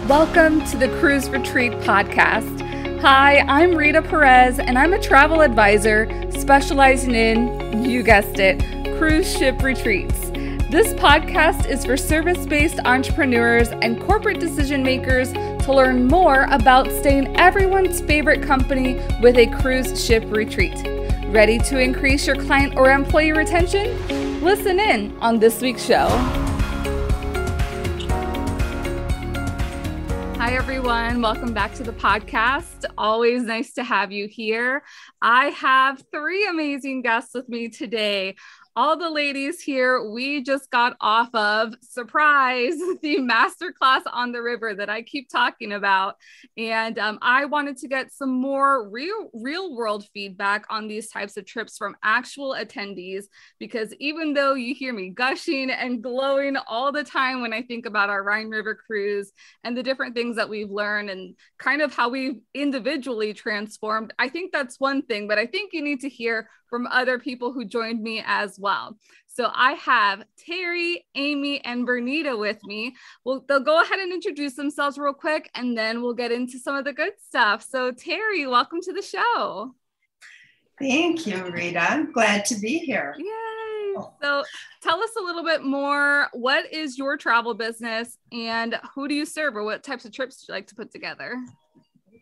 Welcome to the Cruise Retreat Podcast. Hi, I'm Rita Perez, and I'm a travel advisor specializing in, you guessed it, cruise ship retreats. This podcast is for service-based entrepreneurs and corporate decision makers to learn more about staying everyone's favorite company with a cruise ship retreat. Ready to increase your client or employee retention? Listen in on this week's show. Hi, everyone. Welcome back to the podcast. Always nice to have you here. I have three amazing guests with me today. All the ladies here, we just got off of, surprise, the masterclass on the river that I keep talking about. And I wanted to get some more real world feedback on these types of trips from actual attendees, because even though you hear me gushing and glowing all the time when I think about our Rhine River cruise and the different things that we've learned and kind of how we've individually transformed, I think that's one thing, but I think you need to hear from other people who joined me as well. So I have Teri, Amy, and Vernita with me. Well, they'll go ahead and introduce themselves real quick, and then we'll get into some of the good stuff. So Teri, welcome to the show. Thank you, Rita. I'm glad to be here. Yay. So tell us a little bit more. What is your travel business and who do you serve, or what types of trips do you like to put together?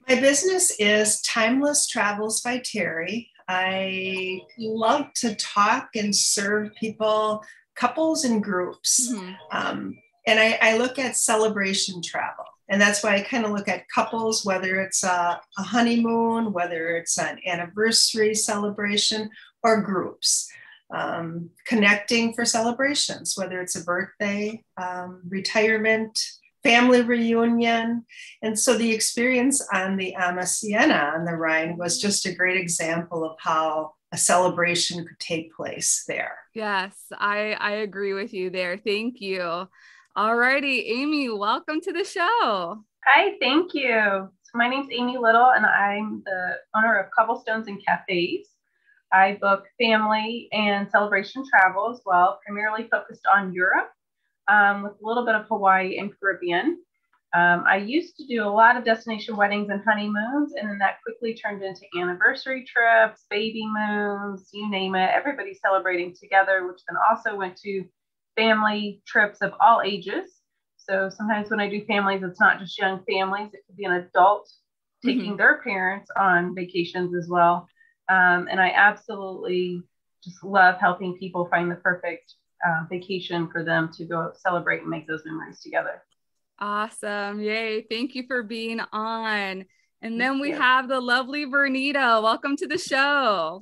My business is Timeless Travels by Teri. I love to talk and serve people, couples and groups. And I look at celebration travel. And that's why I kind of look at couples, whether it's a honeymoon, whether it's an anniversary celebration, or groups. Connecting for celebrations, whether it's a birthday, retirement, family reunion. And so the experience on the Ama Siena on the Rhine was just a great example of how a celebration could take place there. Yes, I agree with you there. Thank you. All righty, Amy, welcome to the show. Hi, thank you. So my name's Amy Little, and I'm the owner of Cobblestones and Cafes. I book family and celebration travel as well, primarily focused on Europe. With a little bit of Hawaii and Caribbean. I used to do a lot of destination weddings and honeymoons, and then that quickly turned into anniversary trips, baby moons, you name it. Everybody celebrating together, which then also went to family trips of all ages. So sometimes when I do families, it's not just young families. It could be an adult taking their parents on vacations as well. And I absolutely just love helping people find the perfect vacation for them to go celebrate and make those memories together. Awesome. Yay. Thank you for being on. And then we have the lovely Vernita. Welcome to the show.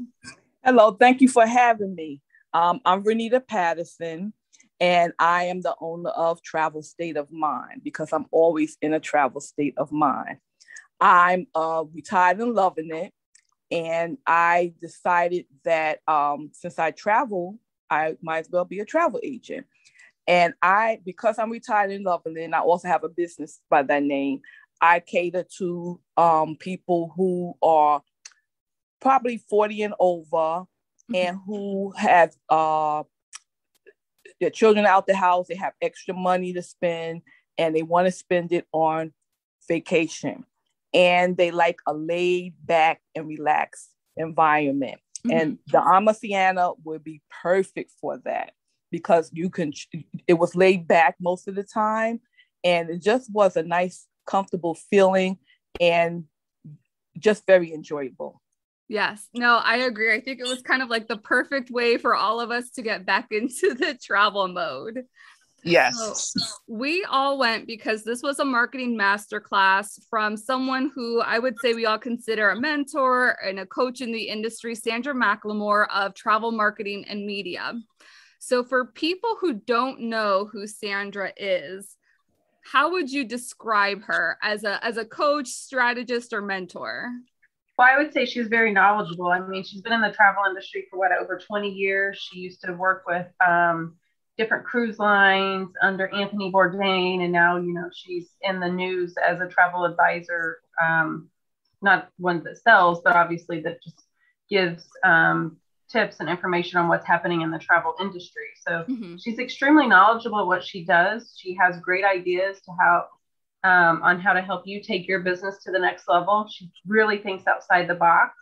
Hello. Thank you for having me. I'm Vernita Patterson, and I am the owner of Travel State of Mind because I'm always in a travel state of mind. I'm retired and loving it. And I decided that since I travel, I might as well be a travel agent. And because I'm retired and loving it, and I also have a business by that name, I cater to people who are probably 40 and over and who have their children out the house, they have extra money to spend, and they want to spend it on vacation. And they like a laid back and relaxed environment. And the Ama Siena would be perfect for that because it was laid back most of the time. And it just was a nice, comfortable feeling and just very enjoyable. Yes, no, I agree. I think it was kind of like the perfect way for all of us to get back into the travel mode. Yes. So we all went because this was a marketing masterclass from someone who I would say we all consider a mentor and a coach in the industry, Sandra McLemore of Travel Marketing and Media. So for people who don't know who Sandra is, how would you describe her as a coach, strategist, or mentor? Well, I would say she's very knowledgeable. I mean, she's been in the travel industry for over 20 years. She used to work with different cruise lines under Anthony Bourdain. And now, she's in the news as a travel advisor, not one that sells, but obviously that just gives tips and information on what's happening in the travel industry. So she's extremely knowledgeable at what she does. She has great ideas to how on how to help you take your business to the next level. She really thinks outside the box.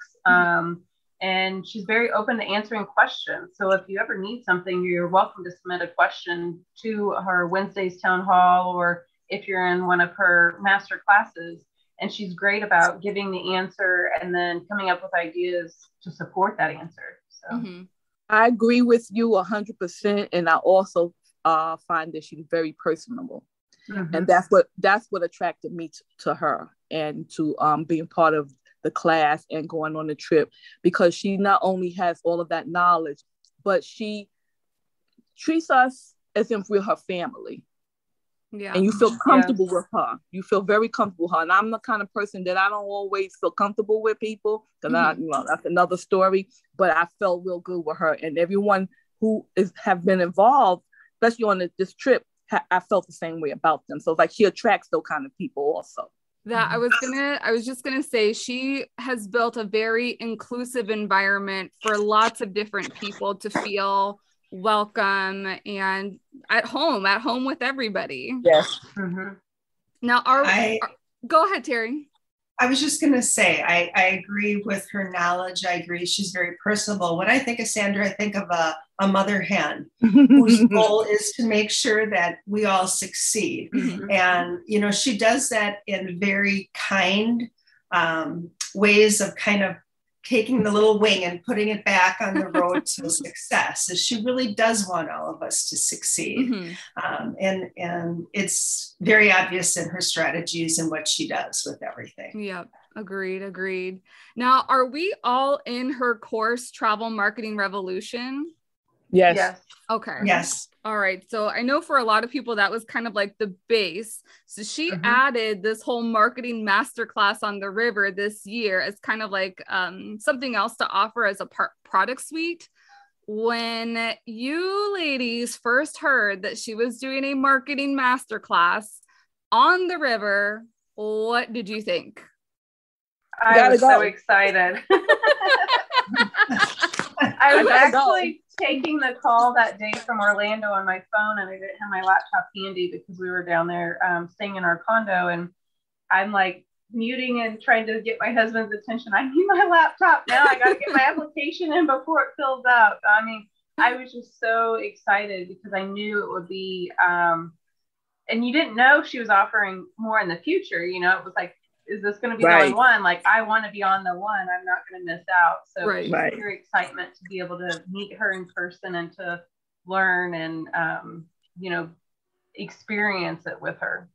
And she's very open to answering questions. So if you ever need something, you're welcome to submit a question to her Wednesday's town hall, or if you're in one of her master classes. And she's great about giving the answer and then coming up with ideas to support that answer. So I agree with you 100%. And I also find that she's very personable. And that's what attracted me to her, and to being part of the class and going on the trip, because she not only has all of that knowledge, but she treats us as if we're her family. Yeah. And you feel comfortable with her. You feel very comfortable with her. And I'm the kind of person that I don't always feel comfortable with people, because that's another story. But I felt real good with her, and everyone who have been involved, especially on this trip, I felt the same way about them. So it's like she attracts those kind of people also. That I was just gonna say, she has built a very inclusive environment for lots of different people to feel welcome and at home with everybody. Yes. Now, go ahead, Teri. I was just going to say, I agree with her knowledge. I agree. She's very personable. When I think of Sandra, I think of a mother hen whose goal is to make sure that we all succeed. And, she does that in very kind ways of kind of taking the little wing and putting it back on the road to success. So she really does want all of us to succeed. And it's very obvious in her strategies and what she does with everything. Yep. Agreed. Now, are we all in her course, Travel Marketing Revolution? Yes. Okay. Yes. All right. So I know for a lot of people that was kind of like the base. So she added this whole marketing masterclass on the river this year as kind of like something else to offer as a product suite. When you ladies first heard that she was doing a marketing masterclass on the river, what did you think? I was so excited. I was actually taking the call that day from Orlando on my phone, and I didn't have my laptop handy because we were down there staying in our condo, and I'm like muting and trying to get my husband's attention. I need my laptop now. I got to get my application in before it fills out. I mean, I was just so excited because I knew it would be, and you didn't know she was offering more in the future. It was like, is this going to be the only one? Like, I want to be on the one. I'm not going to miss out. So it's pure excitement to be able to meet her in person and to learn and, experience it with her.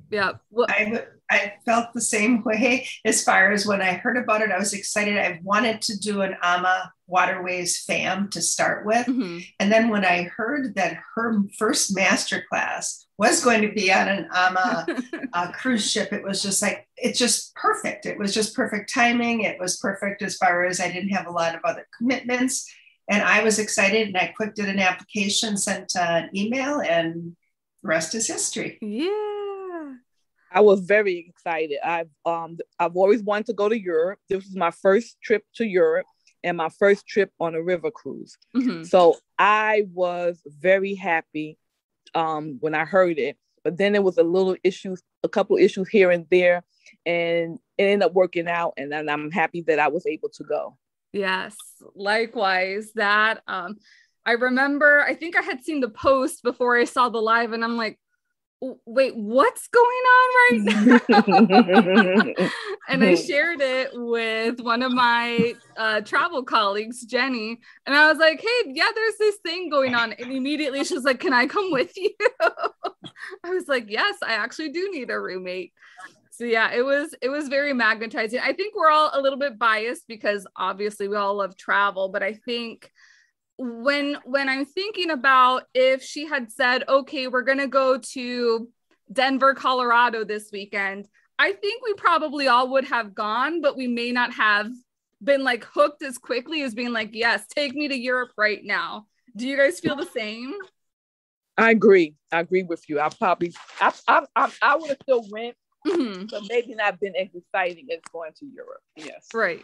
Yeah. Well, I felt the same way as far as when I heard about it. I was excited. I wanted to do an AMA Waterways FAM to start with. And then when I heard that her first masterclass was going to be on an AMA cruise ship, it was just like, it's just perfect. It was just perfect timing. It was perfect as far as I didn't have a lot of other commitments. And I was excited, and I quick did an application, sent an email, and the rest is history. Yeah. I was very excited. I've always wanted to go to Europe. This was my first trip to Europe and my first trip on a river cruise. So I was very happy when I heard it. But then there was a couple of issues here and there, and it ended up working out. And then I'm happy that I was able to go. Yes, likewise. That I remember, I think I had seen the post before I saw the live, and I'm like, wait, what's going on right now? And I shared it with one of my travel colleagues, Jenny, and I was like, hey, yeah, there's this thing going on. And immediately she was like, can I come with you? I was like, yes, I actually do need a roommate. So yeah, it was very magnetizing. I think we're all a little bit biased because obviously we all love travel, but I think when I'm thinking about if she had said, okay, we're going to go to Denver, Colorado this weekend, I think we probably all would have gone, but we may not have been like hooked as quickly as being like, yes, take me to Europe right now. Do you guys feel the same? I agree with you. I would have still went, but maybe not been as exciting as going to Europe. Yes. Right.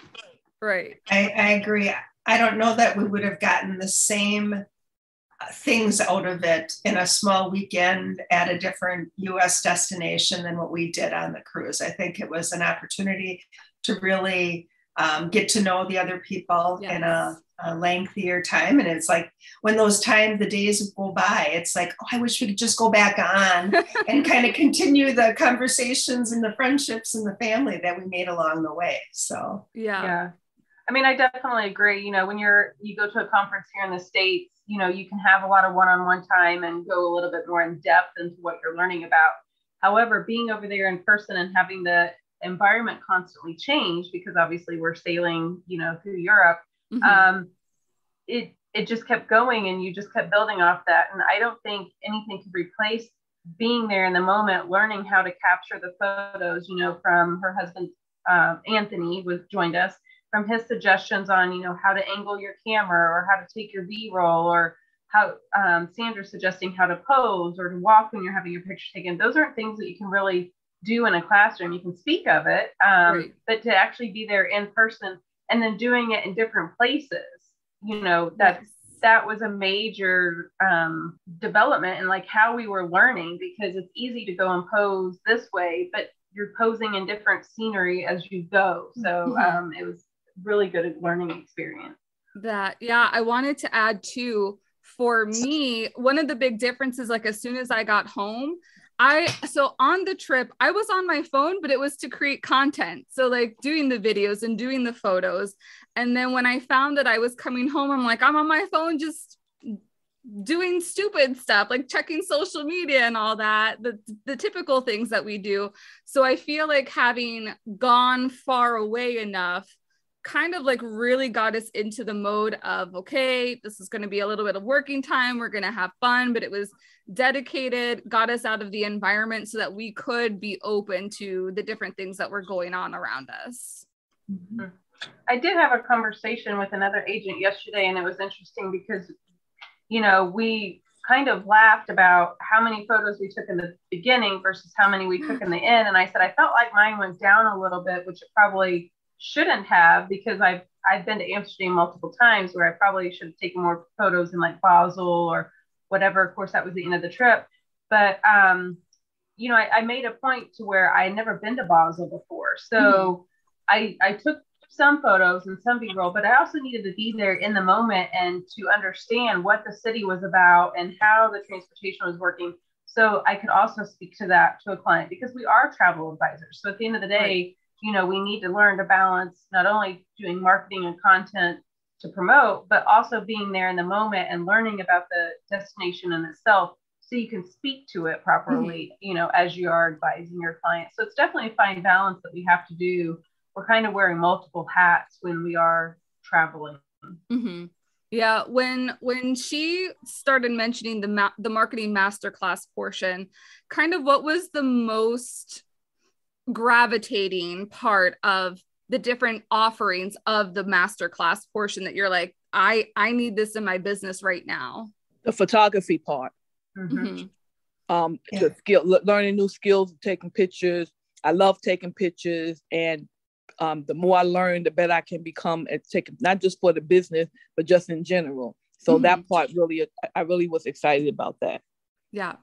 I agree. I don't know that we would have gotten the same things out of it in a small weekend at a different US destination than what we did on the cruise. I think it was an opportunity to really get to know the other people in a lengthier time. And it's like when the days go by, it's like, oh, I wish we could just go back on and kind of continue the conversations and the friendships and the family that we made along the way. So, yeah. I mean, I definitely agree. You know, when you go to a conference here in the States, you know, you can have a lot of one-on-one time and go a little bit more in depth into what you're learning about. However, being over there in person and having the environment constantly change, because obviously we're sailing, you know, through Europe, it just kept going and you just kept building off that. And I don't think anything could replace being there in the moment, learning how to capture the photos, you know, from her husband, Anthony joined us, from his suggestions on, you know, how to angle your camera or how to take your B-roll, or how Sandra's suggesting how to pose or to walk when you're having your picture taken. Those aren't things that you can really do in a classroom. You can speak of it, but to actually be there in person and then doing it in different places, you know, that was a major development in like how we were learning, because it's easy to go and pose this way, but you're posing in different scenery as you go. So it was really good learning experience. I wanted to add too, for me, one of the big differences, like as soon as I got home, so on the trip, I was on my phone, but it was to create content. So like doing the videos and doing the photos. And then when I found that I was coming home, I'm like, I'm on my phone, just doing stupid stuff, like checking social media and all that, the typical things that we do. So I feel like having gone far away enough kind of like really got us into the mode of, okay, this is going to be a little bit of working time. We're going to have fun, but it was dedicated, got us out of the environment so that we could be open to the different things that were going on around us. I did have a conversation with another agent yesterday, and it was interesting because, you know, we kind of laughed about how many photos we took in the beginning versus how many we took in the end. And I said, I felt like mine went down a little bit, which it probably shouldn't have, because I've been to Amsterdam multiple times where I probably should have taken more photos in like Basel or whatever. Of course, that was the end of the trip. But, you know, I made a point to where I had never been to Basel before. So I took some photos and some B-roll, but I also needed to be there in the moment and to understand what the city was about and how the transportation was working. So I could also speak to that to a client, because we are travel advisors. So at the end of the day, you know, we need to learn to balance not only doing marketing and content to promote, but also being there in the moment and learning about the destination in itself, so you can speak to it properly, you know, as you are advising your client. So it's definitely a fine balance that we have to do. We're kind of wearing multiple hats when we are traveling. Yeah, when she started mentioning the marketing masterclass portion, kind of what was the most gravitating part of the different offerings of the masterclass portion that you're like, I need this in my business right now? The photography part. The skill, learning new skills, taking pictures. I love taking pictures, and the more I learn, the better I can become at taking, not just for the business, but just in general. So that part I really was excited about that. Yeah.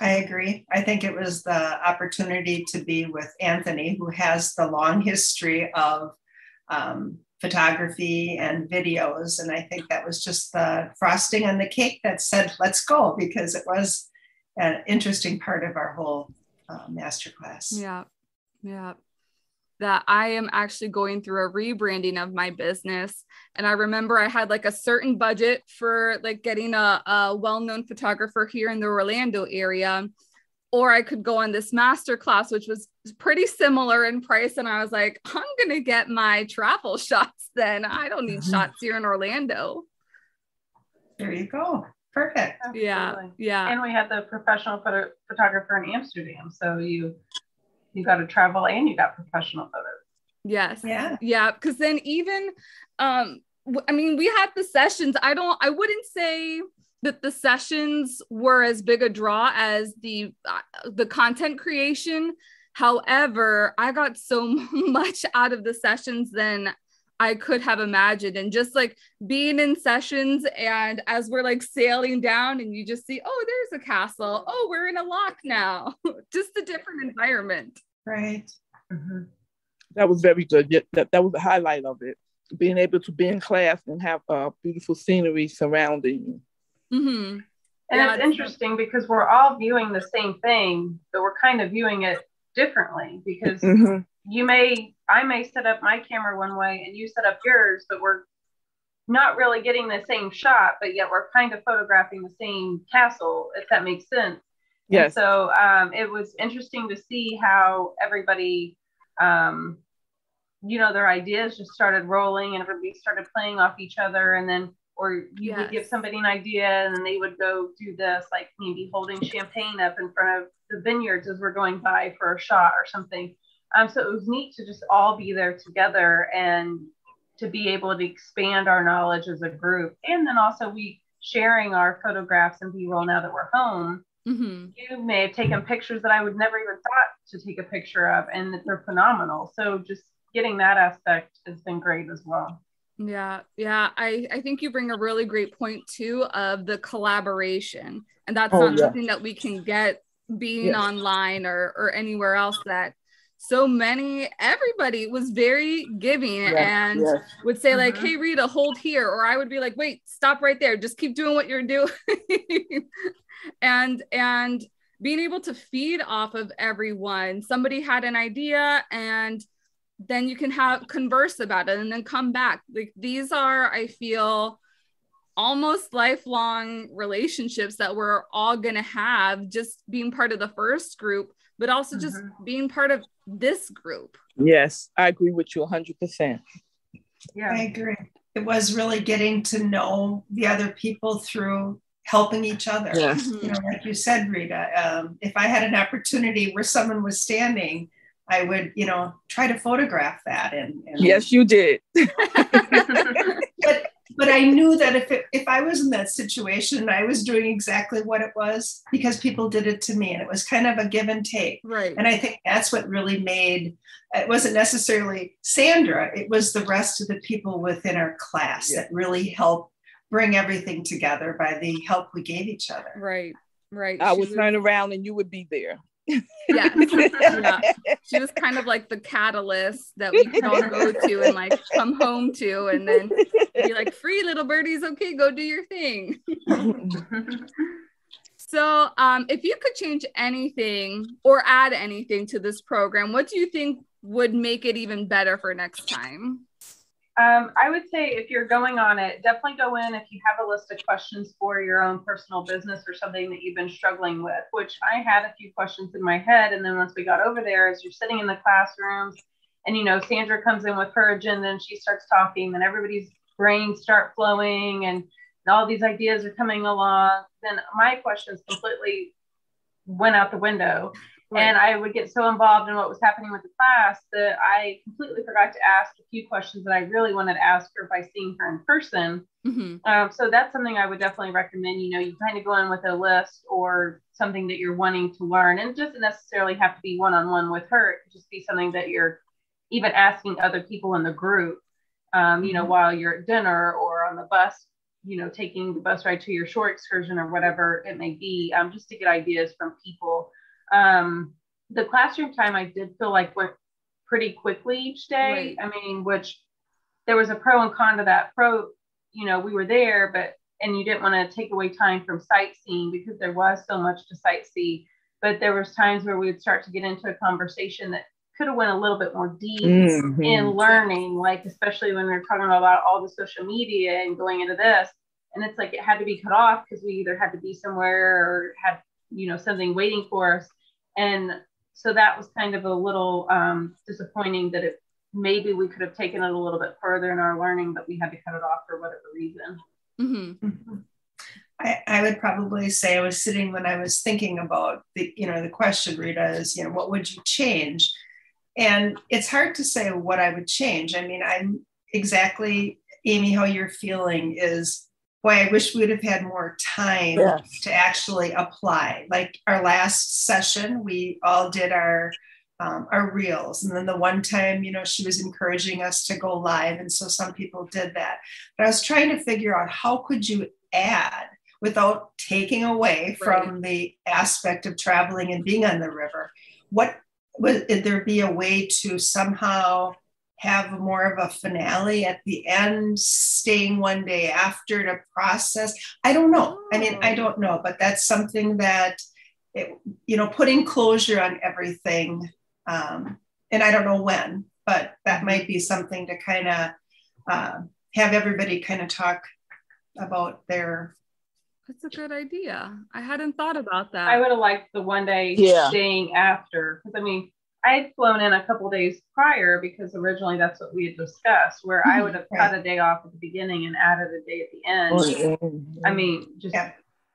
I agree. I think it was the opportunity to be with Anthony, who has the long history of photography and videos. And I think that was just the frosting on the cake that said, let's go, because it was an interesting part of our whole masterclass. Yeah. That I am actually going through a rebranding of my business. And I remember I had like a certain budget for like getting a well-known photographer here in the Orlando area, or I could go on this masterclass, which was pretty similar in price. And I was like, I'm going to get my travel shots then. I don't need shots here in Orlando. There you go. Perfect. Absolutely. Yeah. And we had the professional photographer in Amsterdam. So you got to travel and you got professional photos. Yes. Yeah. Because then even, I mean, we had the sessions. I wouldn't say that the sessions were as big a draw as the content creation. However, I got so much out of the sessions than I could have imagined. And just like being in sessions, and as we're like sailing down and you just see, oh, there's a castle. Oh, we're in a lock now. Just a different environment. Right. Mm-hmm. That was very good. That was the highlight of it. Being able to be in class and have beautiful scenery surrounding you. Mm-hmm. And it's interesting because we're all viewing the same thing, but we're kind of viewing it differently because I may set up my camera one way and you set up yours, but we're not really getting the same shot, but yet we're kind of photographing the same castle, if that makes sense. Yes. And so it was interesting to see how everybody, their ideas just started rolling and everybody started playing off each other. And then, or you would give somebody an idea and then they would go do this, like maybe holding champagne up in front of the vineyards as we're going by for a shot or something. So it was neat to just all be there together and to be able to expand our knowledge as a group. And then also we sharing our photographs and B-roll now that we're home. Mm-hmm. You may have taken pictures that I would never even thought to take a picture of, and that they're phenomenal. So just getting that aspect has been great as well. Yeah. I think you bring a really great point too of the collaboration. And that's something that we can get being online or anywhere else, that everybody was very giving and would say like, hey, Rita, hold here. Or I would be like, wait, stop right there. Just keep doing what you're doing. and being able to feed off of everyone. Somebody had an idea and then you can converse about it and then come back. Like these are, I feel, almost lifelong relationships that we're all going to have just being part of the first group, but also just being part of this group. Yes, I agree with you 100%. Yeah, I agree. It was really getting to know the other people through helping each other. Yes. You know, like you said, Rita, if I had an opportunity where someone was standing, I would, try to photograph that. And yes, you did. But I knew that if I was in that situation, I was doing exactly what it was because people did it to me, and it was kind of a give and take. Right. And I think that's what really made, it wasn't necessarily Sandra, it was the rest of the people within our class that really helped bring everything together by the help we gave each other. Right. I would turn around and you would be there. Yeah. She was kind of like the catalyst that we could all go to and like come home to, and then be like, free little birdies, okay, go do your thing. So if you could change anything or add anything to this program, what do you think would make it even better for next time? I would say if you're going on it, definitely go in if you have a list of questions for your own personal business or something that you've been struggling with, which I had a few questions in my head. And then once we got over there, as you're sitting in the classrooms and, Sandra comes in with her agenda and she starts talking, and everybody's brains start flowing and all these ideas are coming along, then my questions completely went out the window. Right. And I would get so involved in what was happening with the class that I completely forgot to ask a few questions that I really wanted to ask her by seeing her in person. Mm-hmm. So that's something I would definitely recommend. You kind of go in with a list or something that you're wanting to learn, and it doesn't necessarily have to be one-on-one with her. It could just be something that you're even asking other people in the group, while you're at dinner or on the bus, taking the bus ride to your shore excursion or whatever it may be, just to get ideas from people. The classroom time I did feel like went pretty quickly each day. Right. I mean, which there was a pro and con to that. Pro, we were there, and you didn't want to take away time from sightseeing because there was so much to sightsee. But there was times where we would start to get into a conversation that could have went a little bit more deep in learning, like especially when we were talking about all the social media and going into this. And it's like it had to be cut off because we either had to be somewhere or had something waiting for us. And so that was kind of a little disappointing that maybe we could have taken it a little bit further in our learning, but we had to cut it off for whatever reason. Mm-hmm. Mm-hmm. I would probably say I was sitting when I was thinking about the question, Rita, is, what would you change? And it's hard to say what I would change. I mean, I'm exactly, Amy, how you're feeling is, boy, I wish we would have had more time to actually apply. Like our last session, we all did our our reels. And then the one time, she was encouraging us to go live. And so some people did that. But I was trying to figure out how could you add without taking away from the aspect of traveling and being on the river. Would there be a way to somehow have more of a finale at the end, staying one day after to process? I don't know. I don't know, but that's something that, putting closure on everything. And I don't know when, but that might be something to kind of have everybody kind of talk about their. That's a good idea. I hadn't thought about that. I would have liked the one day staying after, because I had flown in a couple of days prior because originally that's what we had discussed, where I would have cut a day off at the beginning and added a day at the end.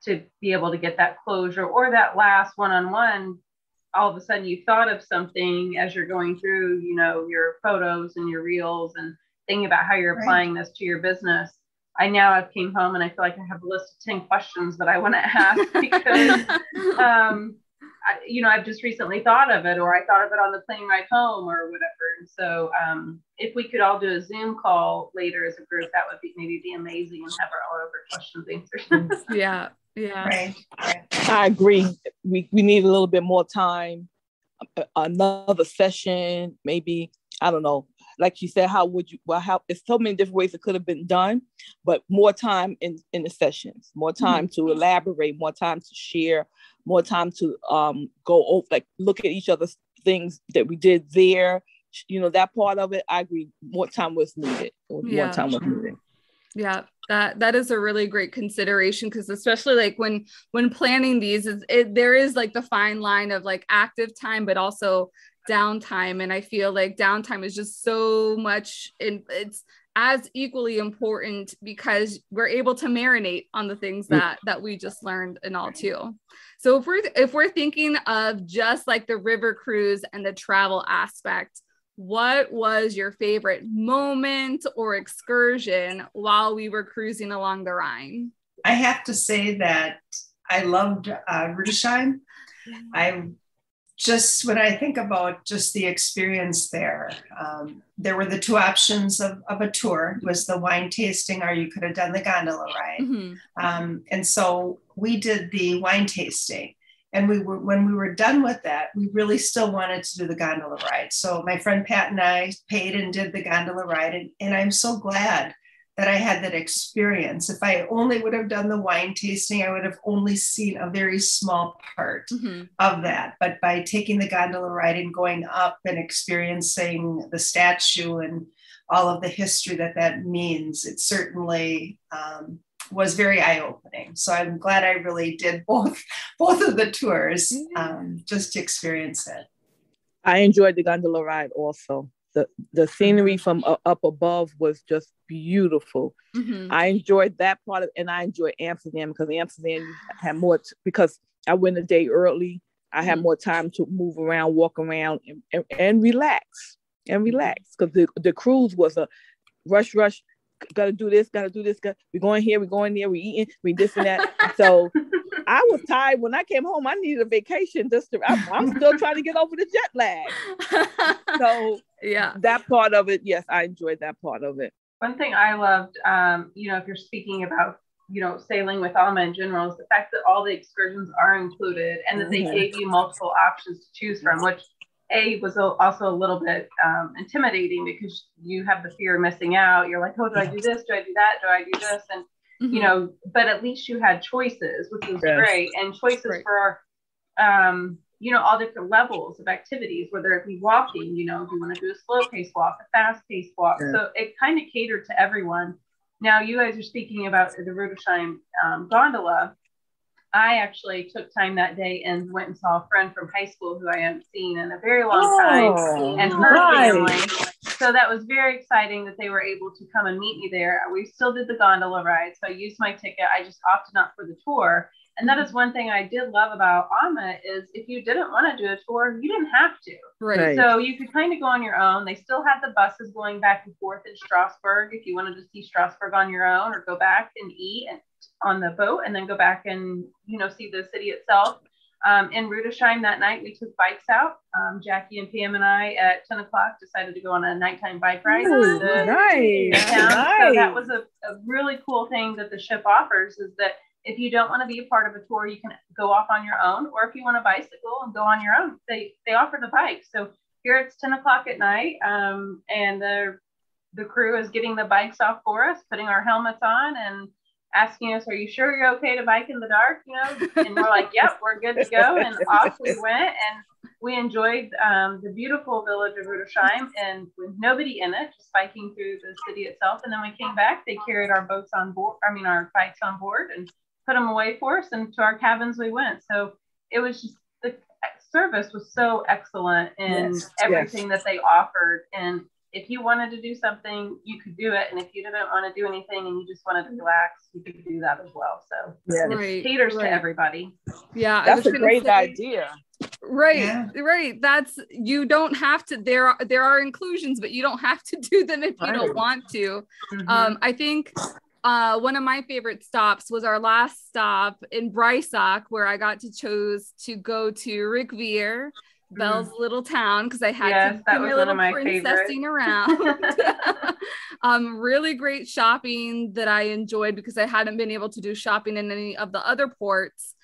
To be able to get that closure or that last one-on-one, all of a sudden you thought of something as you're going through, your photos and your reels and thinking about how you're applying this to your business. I've came home and I feel like I have a list of 10 questions that I want to ask because, I've just recently thought of it, or I thought of it on the plane ride home or whatever. And so if we could all do a Zoom call later as a group, that would be amazing, and have all of our questions answered. Yeah. Right. I agree. We need a little bit more time, another session, maybe, I don't know. Like you said, how there's so many different ways it could have been done, but more time in the sessions, more time to elaborate, more time to share, more time to go over, look at each other's things that we did there. That part of it, I agree. More time was needed. More time was needed. Yeah, that is a really great consideration, because especially when planning these, there is the fine line of active time, but also downtime. And I feel like downtime is just so much, it's as equally important, because we're able to marinate on the things that we just learned and all too. So if we're thinking of just the river cruise and the travel aspect, what was your favorite moment or excursion while we were cruising along the Rhine? I have to say that I loved Rudolph. When I think about just the experience there were the two options of a tour. It was the wine tasting, or you could have done the gondola ride. And so we did the wine tasting. And when we were done with that, we really still wanted to do the gondola ride. So my friend Pat and I paid and did the gondola ride. And I'm so glad that I had that experience. If I only would have done the wine tasting, I would have only seen a very small part of that. But by taking the gondola ride and going up and experiencing the statue and all of the history that means, it certainly was very eye-opening. So I'm glad I really did both of the tours just to experience it. I enjoyed the gondola ride also. The scenery from up above was just beautiful. I enjoyed that part and I enjoyed Amsterdam, because Amsterdam had more because I went a day early. I had more time to move around, walk around, and relax. Because the cruise was a rush. Gotta do this. We're going here, we're going there, we're eating, we this and that. So I was tired. When I came home, I needed a vacation. I'm still trying to get over the jet lag. So that part of it, yes, I enjoyed that part of it. One thing I loved, if you're speaking about, sailing with Alma in general, is the fact that all the excursions are included and that they gave you multiple options to choose from, which was also a little bit intimidating, because you have the fear of missing out. You're like, oh, do I do this? Do I do that? Do I do this? And, but at least you had choices, which was great. And choices for, all different levels of activities, whether it be walking, do you want to do a slow pace walk, a fast pace walk? So it kind of catered to everyone. Now you guys are speaking about the Rudolph gondola. I actually took time that day and went and saw a friend from high school who I hadn't seen in a very long time, and her family. So that was very exciting that they were able to come and meet me there. We still did the gondola ride, so I used my ticket. I just opted not for the tour. And that is one thing I did love about AMA, is if you didn't want to do a tour, you didn't have to. Right. So you could kind of go on your own. They still had the buses going back and forth in Strasbourg if you wanted to see Strasbourg on your own, or go back and eat on the boat and then go back and, see the city itself. In Rudolph that night, we took bikes out. Jackie and Pam and I at 10 o'clock decided to go on a nighttime bike ride. Ooh, nice. So that was a really cool thing that the ship offers, is that if you don't want to be a part of a tour, you can go off on your own, or if you want to bicycle and go on your own, they offer the bike. So here it's 10 o'clock at night, and the crew is getting the bikes off for us, putting our helmets on and asking us, are you sure you're okay to bike in the dark? You know, and we're like, yep, we're good to go. And off we went, and we enjoyed the beautiful village of Rudolph and with nobody in it, just biking through the city itself. And then we came back, they carried our bikes on board and put them away for us, and to our cabins we went. So it was just, the service was so excellent in everything that they offered. And if you wanted to do something, you could do it. And if you didn't want to do anything and you just wanted to relax, you could do that as well. So it caters to everybody. Yeah, that's a great idea. Right. That's, you don't have to, there are inclusions, but you don't have to do them if you don't want to. I think one of my favorite stops was our last stop in Brysock, where I got to choose to go to Rickvier, Belle's little town, because I had to do my little princessing around. Really great shopping that I enjoyed, because I hadn't been able to do shopping in any of the other ports.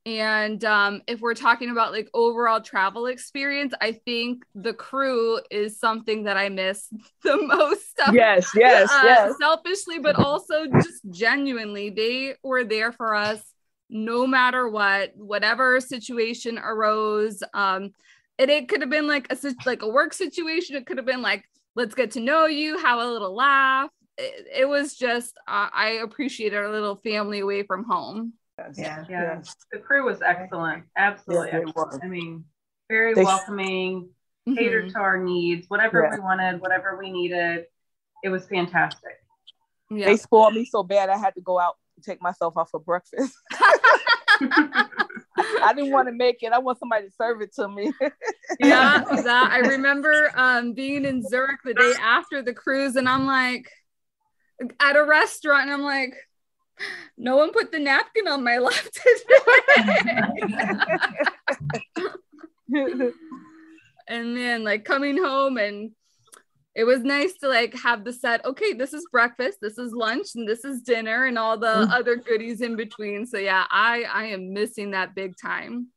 And if we're talking about like overall travel experience, I think the crew is something that I miss the most. Yes. Selfishly, but also just genuinely, they were there for us no matter whatever situation arose. And it could have been like a work situation. It could have been like, let's get to know you, have a little laugh. It was just, I appreciated our little family away from home. Yes. The crew was excellent. Absolutely excellent. I mean, very welcoming, catered to our needs, whatever we wanted, whatever we needed. It was fantastic. Yeah. They spoiled me so bad I had to go out and take myself out for breakfast. I didn't want to make it. I want somebody to serve it to me. I remember being in Zurich the day after the cruise, and I'm like at a restaurant, and I'm like, no one put the napkin on my lap today. And then like coming home, and it was nice to like have the set, okay, this is breakfast, this is lunch, and this is dinner, and all the other goodies in between. So yeah, I am missing that big time.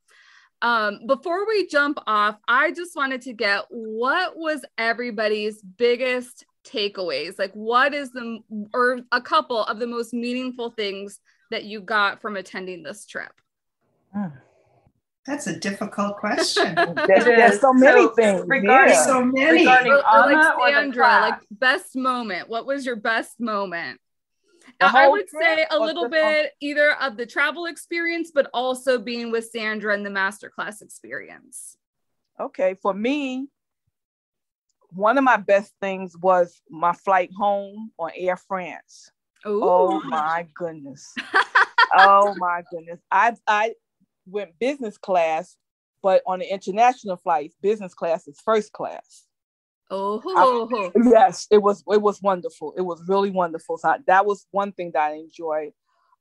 Before we jump off, I just wanted to get, what was everybody's biggest takeaways? Like, what is or a couple of the most meaningful things that you got from attending this trip? That's a difficult question. There's so many things. Regarding Anna, or Sandra, like best moment. What was your best moment? I would say a little bit either of the travel experience, but also being with Sandra and the masterclass experience. Okay, for me, one of my best things was my flight home on Air France. Ooh. Oh my goodness. Oh my goodness. I went business class, but on the international flights, business class is first class. Yes, it was wonderful. It was really wonderful. So that was one thing that I enjoyed.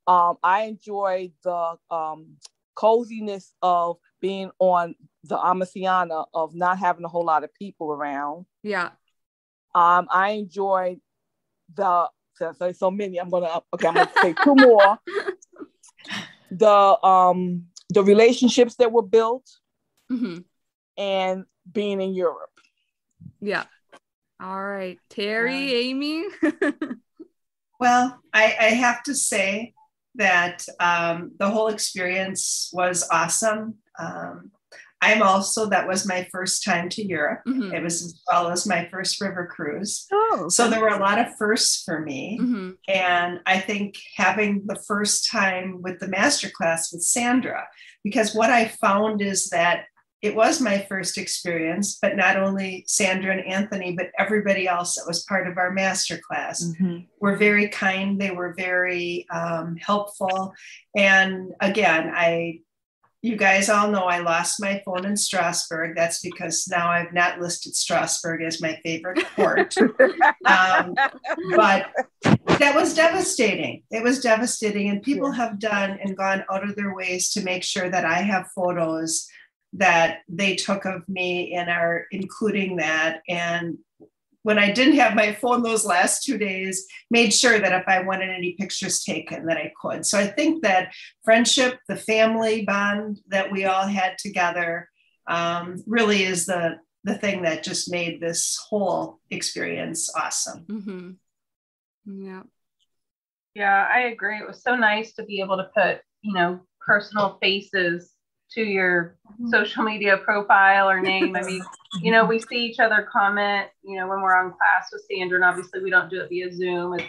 I enjoyed the coziness of being on the Amasiana, of not having a whole lot of people around. Yeah. I enjoyed so many. I'm gonna say two more. The relationships that were built, and being in Europe. Yeah. All right. Teri, Amy. Well, I have to say that the whole experience was awesome. That was my first time to Europe. It was as well as my first river cruise. So there were a lot of firsts for me. And I think having the first time with the masterclass with Sandra, because what I found is that it was my first experience, but not only Sandra and Anthony, but everybody else that was part of our masterclass were very kind. They were very helpful. And again, you guys all know I lost my phone in Strasbourg. That's because now I've not listed Strasbourg as my favorite port. But that was devastating. It was devastating. And people have done and gone out of their ways to make sure that I have photos that they took of me and are including that. And when I didn't have my phone those last 2 days, made sure that if I wanted any pictures taken that I could. So I think that friendship, the family bond that we all had together really is the thing that just made this whole experience awesome. Mm-hmm. Yeah. Yeah, I agree. It was so nice to be able to put, personal faces to your social media profile or name. I mean, we see each other comment, when we're on class with Sandra, and obviously we don't do it via Zoom. It's,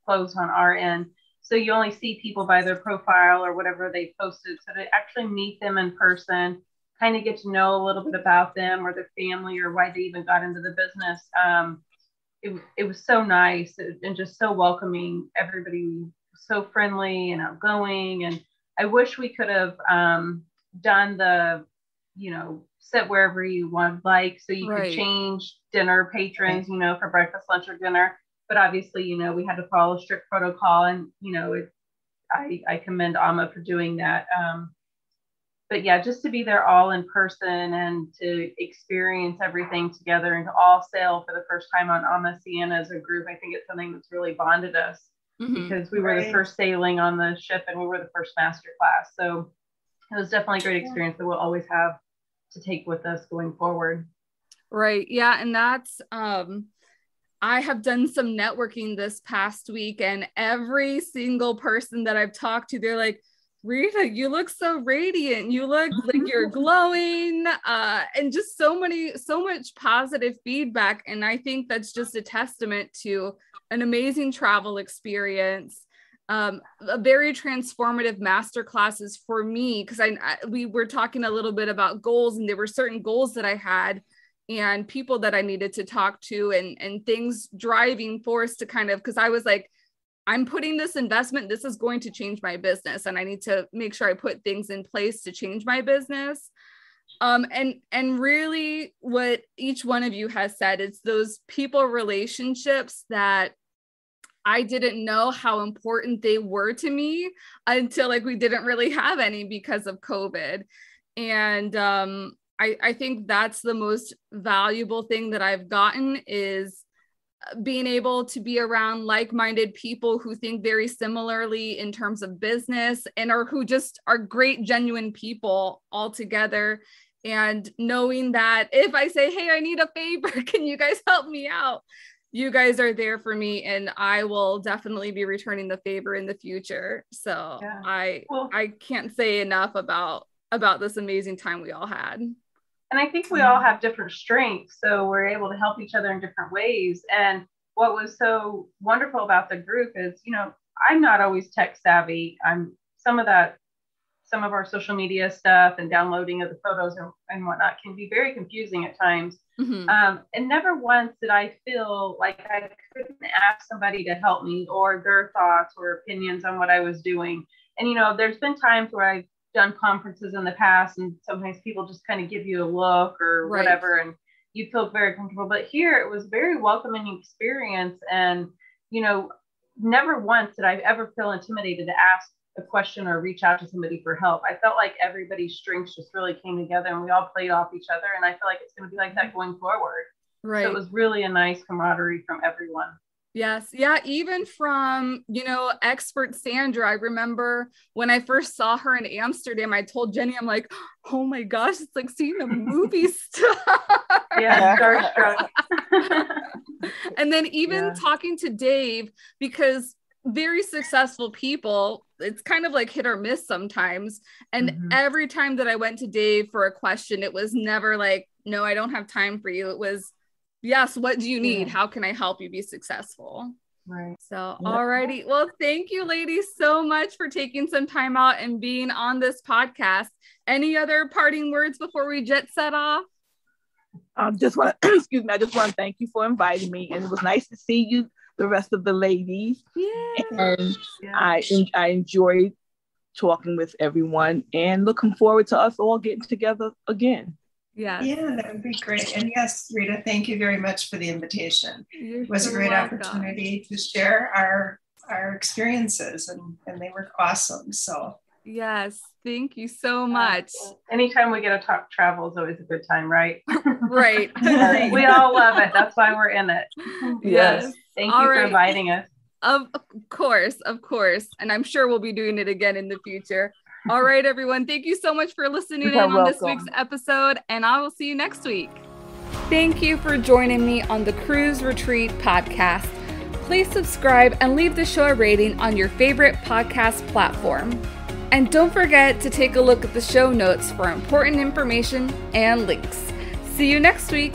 closed on our end. So you only see people by their profile or whatever they posted. So to actually meet them in person, kind of get to know a little bit about them or their family or why they even got into the business. It was so nice and just so welcoming. Everybody was so friendly and outgoing. And I wish we could have done the, sit wherever you want, so you could change dinner patrons, for breakfast, lunch, or dinner. But obviously, we had to follow strict protocol, and I commend Amma for doing that. But yeah, just to be there all in person and to experience everything together and to all sail for the first time on Amma Sienna as a group, I think it's something that's really bonded us because we were the first sailing on the ship and we were the first master class. So it was definitely a great experience that we'll always have to take with us going forward. Right. Yeah. And that's, I have done some networking this past week, and every single person that I've talked to, they're like, Rita, you look so radiant. You look like you're glowing, and just so much positive feedback. And I think that's just a testament to an amazing travel experience. A very transformative master classes for me, because we were talking a little bit about goals, and there were certain goals that I had and people that I needed to talk to and things driving force to kind of, because I was like, I'm putting this investment, this is going to change my business, and I need to make sure I put things in place to change my business. And really what each one of you has said, it's those people relationships that I didn't know how important they were to me until we didn't really have any because of COVID. And I think that's the most valuable thing that I've gotten, is being able to be around like-minded people who think very similarly in terms of business or who just are great, genuine people all together. And knowing that if I say, hey, I need a favor, can you guys help me out? You guys are there for me, and I will definitely be returning the favor in the future. So yeah. I can't say enough about this amazing time we all had. And I think we all have different strengths, so we're able to help each other in different ways. And what was so wonderful about the group is, I'm not always tech savvy. Some of our social media stuff and downloading of the photos and whatnot can be very confusing at times. Mm-hmm. And never once did I feel like I couldn't ask somebody to help me or their thoughts or opinions on what I was doing. And, there's been times where I've done conferences in the past, and sometimes people just kind of give you a look or whatever, and you feel very comfortable. But here it was very welcoming experience. And, never once did I ever feel intimidated to ask a question or reach out to somebody for help. I felt like everybody's strengths just really came together and we all played off each other. And I feel like it's going to be like that going forward. Right. So it was really a nice camaraderie from everyone. Yes. Yeah. Even from, expert Sandra, I remember when I first saw her in Amsterdam, I told Jenny, I'm like, oh my gosh, it's like seeing a movie star. Yeah. Starstruck. And then even talking to Dave, because very successful people, it's kind of like hit or miss sometimes. And every time that I went to Dave for a question, it was never like, no, I don't have time for you. It was, yes, what do you need? How can I help you be successful? Right. So, alrighty. Well, thank you, ladies, so much for taking some time out and being on this podcast. Any other parting words before we jet set off? I just want to thank you for inviting me. And it was nice to see you, the rest of the ladies. Yeah. And I enjoyed talking with everyone and looking forward to us all getting together again. Yeah, that would be great. And yes, Rita, thank you very much for the invitation. It was a great opportunity to share our experiences, and they were awesome. So yes, thank you so much. Anytime we get to talk travel is always a good time, right? Right. We all love it. That's why we're in it. Yes. Thank you for inviting us. Of course. And I'm sure we'll be doing it again in the future. All right, everyone. Thank you so much for listening in on this week's episode, and I will see you next week. Thank you for joining me on the Cruise Retreat podcast. Please subscribe and leave the show a rating on your favorite podcast platform. And don't forget to take a look at the show notes for important information and links. See you next week.